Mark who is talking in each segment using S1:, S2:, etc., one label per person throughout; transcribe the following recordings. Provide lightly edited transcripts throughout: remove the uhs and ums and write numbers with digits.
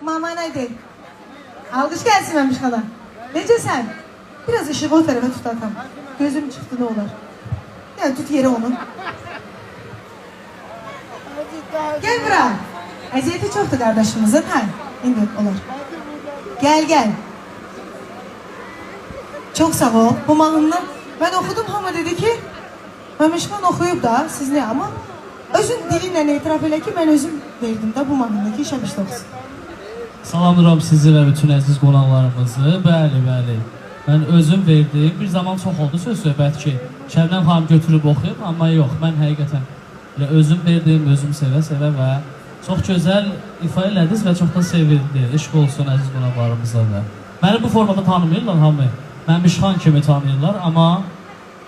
S1: Mama nədir? Alqış gəlsin Məmişxana. Necəsən? Biraz ışığı o tərəfə tut atam. Gözüm çıxdı, nə olar? Yəni, tut yeri onu. Gəl bura. Əziyyəti çoxdur qardaşımızın, hə? İndi olar. Gəl. Çox sağ ol. Bu mahnını mən oxudum, hamı dedi ki, Məmişxan oxuyub da, siz nə? Amma özün dilinlə etiraf elə ki, mən özüm verdim də bu mahnını ki, şəbişdə oxusun.
S2: Salamlayıram sizi və bütün əziz qonaqlarımızı. Bəli. Mən özüm verdim. Bir zaman çox oldu söz-söhbət ki, Şəbnəm xanım götürüb oxuyub, amma yox, mən həqiqətən özüm verdim, özüm sevə və çox gözəl ifa elədiniz və çox da sevildi. İşq olsun əziz qonaqlarımıza da. Məni bu formada tanımırlar hamı. Məmişxan kimi tanıyırlar, amma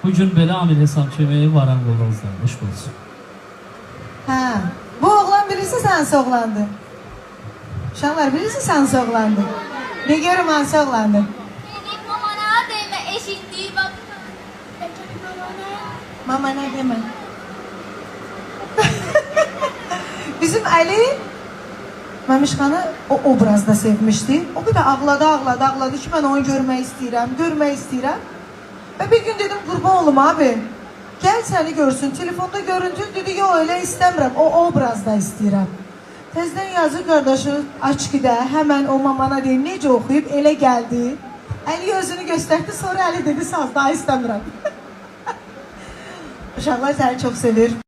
S2: bugün belə Amil Hesam kimi varan qolunuzdan. İşq olsun.
S1: Hə, bu oğlan birisi hansı oğlandı? Uşaqlar birisi hansı oğlandı? Ne görüm hansı oğlandı?
S3: Benim mamana deme eşitliği bak.
S1: Mama ne deme? Bizim Ali Məmişxanı o obrazda sevmişdi. O bir de ağladı ki ben onu görmək istəyirəm. Ve bir gün dedim qurban olum abi. Gel seni görsün. Telefonda görüntün dedi yo öyle istəmirəm. O obrazda istəyirəm. Tezdən yazı qardaşı aç ki də həmən o mamana deyim necə oxuyub elə gəldi. Əli özünü göstərdi, sonra Əli dedi saz daha istəmirəm. Uşaqlar səni çox sevir.